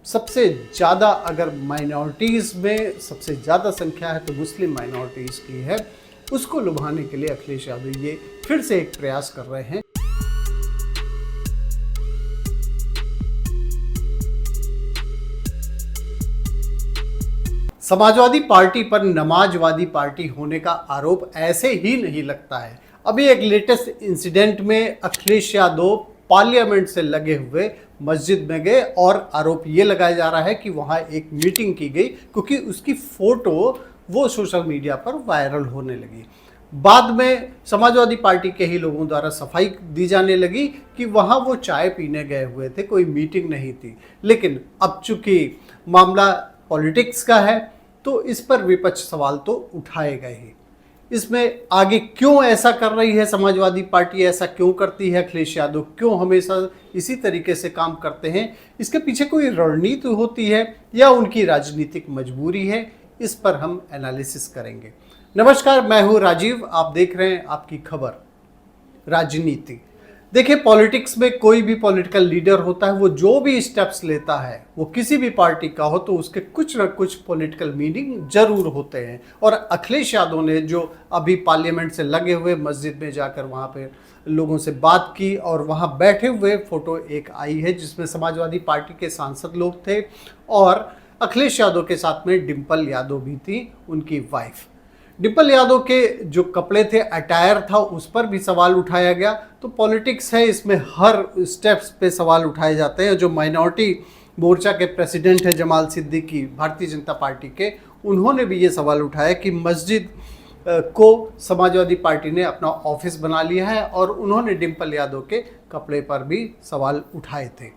सबसे ज़्यादा अगर माइनॉरिटीज़ में सबसे ज़्यादा संख्या है तो मुस्लिम माइनॉरिटीज़ की है, उसको लुभाने के लिए अखिलेश यादव ये फिर से एक प्रयास कर रहे हैं। समाजवादी पार्टी पर नमाजवादी पार्टी होने का आरोप ऐसे ही नहीं लगता है। अभी एक लेटेस्ट इंसिडेंट में अखिलेश यादव पार्लियामेंट से लगे हुए मस्जिद में गए और आरोप ये लगाया जा रहा है कि वहाँ एक मीटिंग की गई, क्योंकि उसकी फ़ोटो वो सोशल मीडिया पर वायरल होने लगी। बाद में समाजवादी पार्टी के ही लोगों द्वारा सफाई दी जाने लगी कि वहाँ वो चाय पीने गए हुए थे, कोई मीटिंग नहीं थी। लेकिन अब चूंकि मामला पॉलिटिक्स का है तो इस पर विपक्ष सवाल तो उठाएगा ही। इसमें आगे क्यों ऐसा कर रही है समाजवादी पार्टी, ऐसा क्यों करती है अखिलेश यादव, क्यों हमेशा इसी तरीके से काम करते हैं, इसके पीछे कोई रणनीति होती है या उनकी राजनीतिक मजबूरी है, इस पर हम एनालिसिस करेंगे। नमस्कार, मैं हूं राजीव, आप देख रहे हैं आपकी खबर राजनीति। देखिए, पॉलिटिक्स में कोई भी पॉलिटिकल लीडर होता है, वो जो भी स्टेप्स लेता है, वो किसी भी पार्टी का हो, तो उसके कुछ ना कुछ पॉलिटिकल मीनिंग जरूर होते हैं। और अखिलेश यादव ने जो अभी पार्लियामेंट से लगे हुए मस्जिद में जाकर वहाँ पे लोगों से बात की और वहाँ बैठे हुए फोटो एक आई है जिसमें समाजवादी पार्टी के सांसद लोग थे और अखिलेश यादव के साथ में डिम्पल यादव भी थी, उनकी वाइफ। डिम्पल यादव के जो कपड़े थे, अटायर था, उस पर भी सवाल उठाया गया। तो पॉलिटिक्स है, इसमें हर स्टेप्स पे सवाल उठाए जाते हैं। जो माइनॉरिटी मोर्चा के प्रेसिडेंट है जमाल सिद्दीकी, भारतीय जनता पार्टी के, उन्होंने भी ये सवाल उठाया कि मस्जिद को समाजवादी पार्टी ने अपना ऑफिस बना लिया है और उन्होंने डिम्पल यादव के कपड़े पर भी सवाल उठाए थे।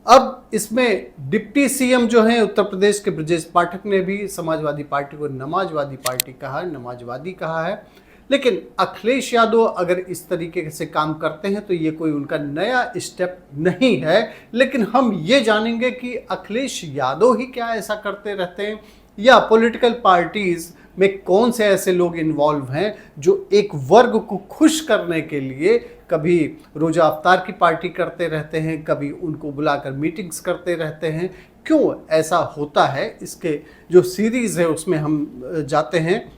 अब इसमें डिप्टी सीएम जो हैं उत्तर प्रदेश के ब्रजेश पाठक ने भी समाजवादी पार्टी को नमाजवादी पार्टी कहा, नमाजवादी कहा है। लेकिन अखिलेश यादव अगर इस तरीके से काम करते हैं तो ये कोई उनका नया स्टेप नहीं है। लेकिन हम ये जानेंगे कि अखिलेश यादव ही क्या ऐसा करते रहते हैं या पॉलिटिकल पार्टीज में कौन से ऐसे लोग इन्वॉल्व हैं जो एक वर्ग को खुश करने के लिए कभी रोज़ा अफ्तार की पार्टी करते रहते हैं, कभी उनको बुलाकर मीटिंग्स करते रहते हैं। क्यों ऐसा होता है, इसके जो सीरीज़ है उसमें हम जाते हैं।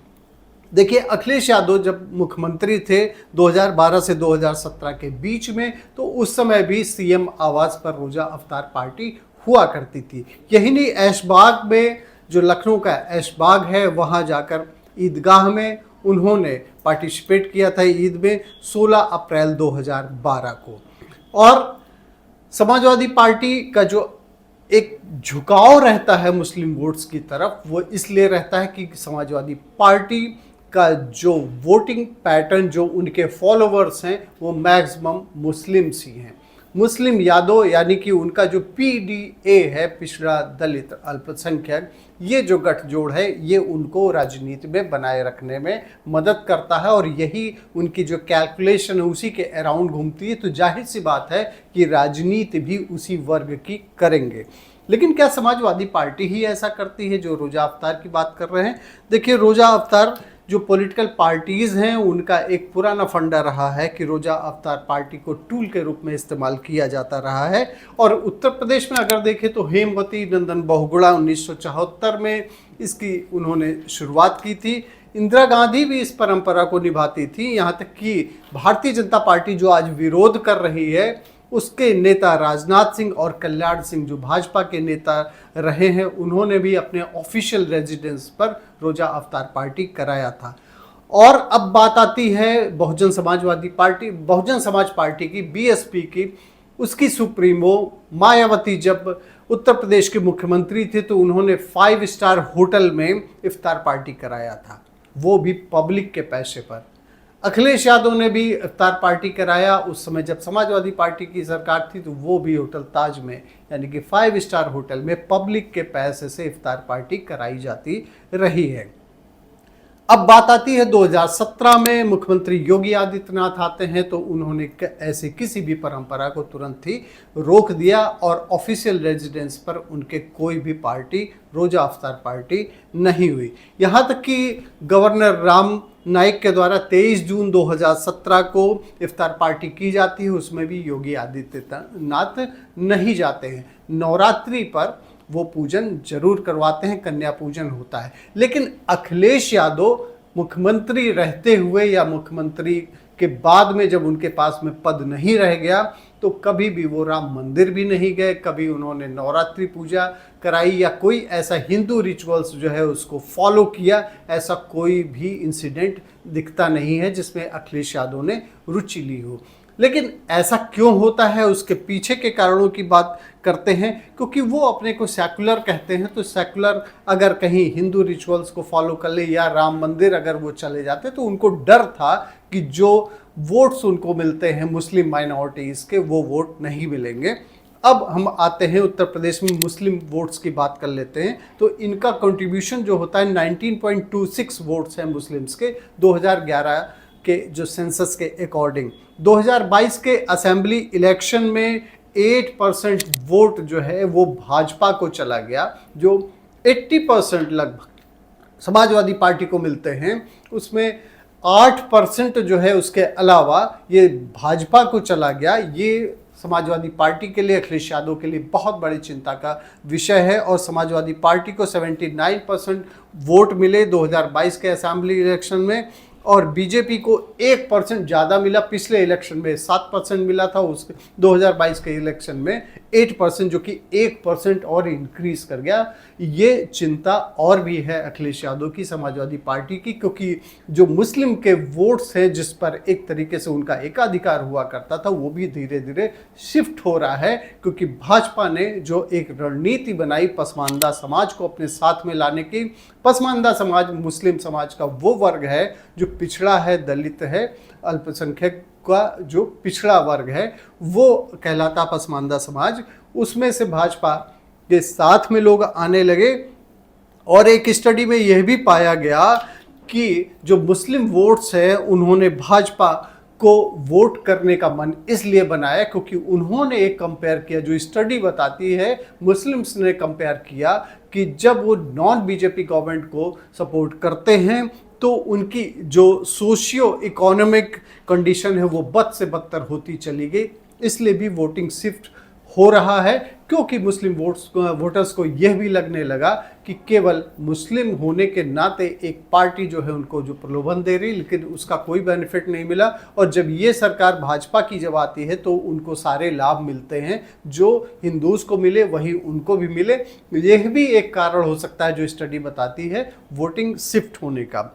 देखिए, अखिलेश यादव जब मुख्यमंत्री थे 2012 से 2017 के बीच में, तो उस समय भी सीएम आवास पर रोज़ा अफ्तार पार्टी हुआ करती थी। यही नहीं, ऐशबाग में, जो लखनऊ का ऐशबाग है, वहाँ जाकर ईदगाह में उन्होंने पार्टिसिपेट किया था ईद में 16 अप्रैल 2012 को। और समाजवादी पार्टी का जो एक झुकाव रहता है मुस्लिम वोट्स की तरफ, वो इसलिए रहता है कि समाजवादी पार्टी का जो वोटिंग पैटर्न, जो उनके फॉलोवर्स हैं, वो मैक्सिमम मुस्लिम्स ही हैं। मुस्लिम यादव यानी कि उनका जो पीडीए है, पिछड़ा दलित अल्पसंख्यक, ये जो गठजोड़ है, ये उनको राजनीति में बनाए रखने में मदद करता है और यही उनकी जो कैलकुलेशन है उसी के अराउंड घूमती है। तो जाहिर सी बात है कि राजनीति भी उसी वर्ग की करेंगे। लेकिन क्या समाजवादी पार्टी ही ऐसा करती है जो रोज़ा अफ्तार की बात कर रहे हैं? देखिए, रोज़ा अफ्तार जो पॉलिटिकल पार्टीज़ हैं उनका एक पुराना फंडा रहा है कि रोज़ा अफ्तार पार्टी को टूल के रूप में इस्तेमाल किया जाता रहा है। और उत्तर प्रदेश में अगर देखें तो हेमवती नंदन बहुगुणा 1974 में इसकी उन्होंने शुरुआत की थी। इंदिरा गांधी भी इस परंपरा को निभाती थी, यहाँ तक कि भारतीय जनता पार्टी जो आज विरोध कर रही है, उसके नेता राजनाथ सिंह और कल्याण सिंह जो भाजपा के नेता रहे हैं, उन्होंने भी अपने ऑफिशियल रेजिडेंस पर रोज़ा अफ्तार पार्टी कराया था। और अब बात आती है बहुजन समाजवादी पार्टी, बहुजन समाज पार्टी की, बीएसपी की। उसकी सुप्रीमो मायावती जब उत्तर प्रदेश के मुख्यमंत्री थे तो उन्होंने 5 स्टार होटल में इफ्तार पार्टी कराया था, वो भी पब्लिक के पैसे पर। अखिलेश यादव ने भी इफ्तार पार्टी कराया उस समय जब समाजवादी पार्टी की सरकार थी, तो वो भी होटल ताज में, यानी कि 5 स्टार होटल में पब्लिक के पैसे से इफ्तार पार्टी कराई जाती रही है। अब बात आती है 2017 में मुख्यमंत्री योगी आदित्यनाथ आते हैं तो उन्होंने ऐसे किसी भी परंपरा को तुरंत ही रोक दिया और ऑफिशियल रेजिडेंस पर उनके कोई भी पार्टी रोज़ा अफ्तार पार्टी नहीं हुई। यहाँ तक कि गवर्नर राम नाइक के द्वारा 23 जून 2017 को इफ्तार पार्टी की जाती है, उसमें भी योगी आदित्यनाथ नहीं जाते हैं। नवरात्रि पर वो पूजन जरूर करवाते हैं, कन्या पूजन होता है। लेकिन अखिलेश यादव मुख्यमंत्री रहते हुए या मुख्यमंत्री के बाद में जब उनके पास में पद नहीं रह गया तो कभी भी वो राम मंदिर भी नहीं गए, कभी उन्होंने नवरात्रि पूजा कराई या कोई ऐसा हिंदू रिचुअल्स जो है उसको फॉलो किया, ऐसा कोई भी इंसिडेंट दिखता नहीं है जिसमें अखिलेश यादव ने रुचि ली हो। लेकिन ऐसा क्यों होता है, उसके पीछे के कारणों की बात करते हैं। क्योंकि वो अपने को सेकुलर कहते हैं, तो सेकुलर अगर कहीं हिंदू रिचुअल्स को फॉलो कर ले या राम मंदिर अगर वो चले जाते तो उनको डर था कि जो वोट्स उनको मिलते हैं मुस्लिम माइनॉरिटीज़ के, वो वोट नहीं मिलेंगे। अब हम आते हैं उत्तर प्रदेश में मुस्लिम वोट्स की बात कर लेते हैं। तो इनका कंट्रीब्यूशन जो होता है 19.26 वोट्स हैं मुस्लिम्स के 2011 के जो सेंसस के अकॉर्डिंग। 2022 के असेंबली इलेक्शन में 8% वोट जो है वो भाजपा को चला गया, जो 80% लगभग समाजवादी पार्टी को मिलते हैं, उसमें 8% जो है उसके अलावा ये भाजपा को चला गया। ये समाजवादी पार्टी के लिए, अखिलेश यादव के लिए बहुत बड़ी चिंता का विषय है। और समाजवादी पार्टी को 79% वोट मिले 2022 के असेंबली इलेक्शन में, और बीजेपी को 1% ज़्यादा मिला। पिछले इलेक्शन में 7% मिला था, उस 2022 के इलेक्शन में 8%, जो कि 1% और इंक्रीज कर गया। ये चिंता और भी है अखिलेश यादव की, समाजवादी पार्टी की, क्योंकि जो मुस्लिम के वोट्स हैं जिस पर एक तरीके से उनका एकाधिकार हुआ करता था, वो भी धीरे धीरे शिफ्ट हो रहा है। क्योंकि भाजपा ने जो एक रणनीति बनाई पसमानदा समाज को अपने साथ में लाने की, पसमानदा समाज मुस्लिम समाज का वो वर्ग है जो पिछड़ा है, दलित है, अल्पसंख्यक का जो पिछड़ा वर्ग है वो कहलाता पसमानदा समाज। उसमें से भाजपा के साथ में लोग आने लगे। और एक स्टडी में यह भी पाया गया कि जो मुस्लिम वोट्स हैं उन्होंने भाजपा को वोट करने का मन इसलिए बनाया क्योंकि उन्होंने एक कंपेयर किया, जो स्टडी बताती है, मुस्लिम्स ने कंपेयर किया कि जब वो नॉन बीजेपी गवर्नमेंट को सपोर्ट करते हैं तो उनकी जो सोशियो इकोनॉमिक कंडीशन है वो बद से बदतर होती चली गई। इसलिए भी वोटिंग शिफ्ट हो रहा है, क्योंकि मुस्लिम वोटर्स को यह भी लगने लगा कि केवल मुस्लिम होने के नाते एक पार्टी जो है उनको जो प्रलोभन दे रही, लेकिन उसका कोई बेनिफिट नहीं मिला। और जब ये सरकार भाजपा की जब आती है तो उनको सारे लाभ मिलते हैं, जो हिंदूज को मिले वही उनको भी मिले। यह भी एक कारण हो सकता है जो स्टडी बताती है वोटिंग शिफ्ट होने का।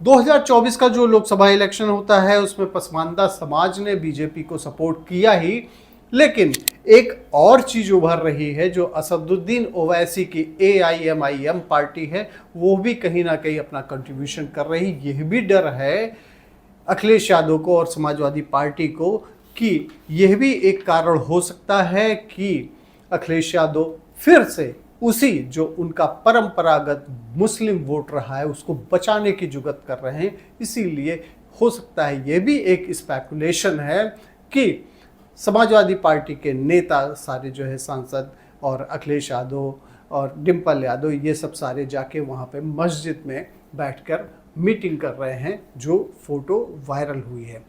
2024 का जो लोकसभा इलेक्शन होता है उसमें पसमानदा समाज ने बीजेपी को सपोर्ट किया ही, लेकिन एक और चीज उभर रही है जो असदुद्दीन ओवैसी की AIMIM पार्टी है, वो भी कहीं ना कहीं अपना कंट्रीब्यूशन कर रही। यह भी डर है अखिलेश यादव को और समाजवादी पार्टी को कि यह भी एक कारण हो सकता है कि अखिलेश यादव फिर से उसी जो उनका परंपरागत मुस्लिम वोट रहा है उसको बचाने की जुगत कर रहे हैं। इसीलिए हो सकता है ये भी एक स्पेकुलेशन है कि समाजवादी पार्टी के नेता सारे जो है सांसद और अखिलेश यादव और डिम्पल यादव ये सब सारे जाके वहाँ पे मस्जिद में बैठकर मीटिंग कर रहे हैं, जो फोटो वायरल हुई है।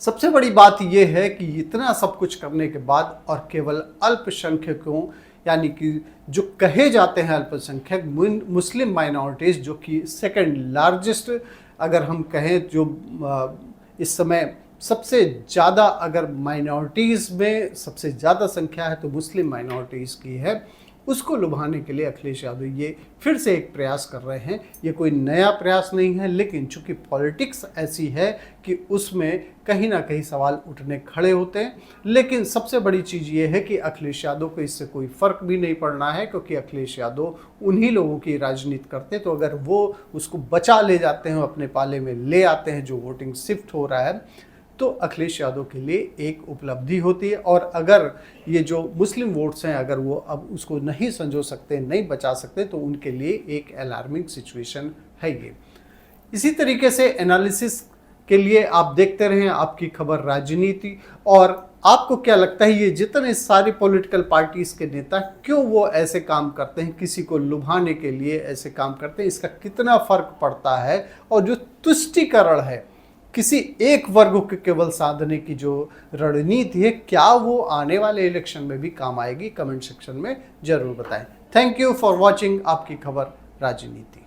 सबसे बड़ी बात यह है कि इतना सब कुछ करने के बाद और केवल अल्पसंख्यकों यानी कि जो कहे जाते हैं अल्पसंख्यक मुस्लिम माइनॉरिटीज़, जो कि सेकंड लार्जेस्ट अगर हम कहें, जो इस समय सबसे ज़्यादा अगर माइनॉरिटीज़ में सबसे ज़्यादा संख्या है तो मुस्लिम माइनॉरिटीज़ की है, उसको लुभाने के लिए अखिलेश यादव ये फिर से एक प्रयास कर रहे हैं। ये कोई नया प्रयास नहीं है, लेकिन चूंकि पॉलिटिक्स ऐसी है कि उसमें कहीं ना कहीं सवाल उठने खड़े होते हैं। लेकिन सबसे बड़ी चीज़ ये है कि अखिलेश यादव को इससे कोई फ़र्क भी नहीं पड़ना है, क्योंकि अखिलेश यादव उन्हीं लोगों की राजनीति करते हैं। तो अगर वो उसको बचा ले जाते हैं, अपने पाले में ले आते हैं, जो वोटिंग शिफ्ट हो रहा है, तो अखिलेश यादव के लिए एक उपलब्धि होती है। और अगर ये जो मुस्लिम वोट्स हैं अगर वो अब उसको नहीं संजो सकते, नहीं बचा सकते, तो उनके लिए एक अलार्मिंग सिचुएशन है ये। इसी तरीके से एनालिसिस के लिए आप देखते रहें आपकी खबर राजनीति। और आपको क्या लगता है ये जितने सारी पॉलिटिकल पार्टीज़ के नेता क्यों वो ऐसे काम करते हैं, किसी को लुभाने के लिए ऐसे काम करते हैं, इसका कितना फ़र्क पड़ता है? और जो तुष्टीकरण है किसी एक वर्ग को केवल साधने की जो रणनीति है, क्या वो आने वाले इलेक्शन में भी काम आएगी? कमेंट सेक्शन में जरूर बताएं। थैंक यू फॉर वॉचिंग आपकी खबर राजनीति।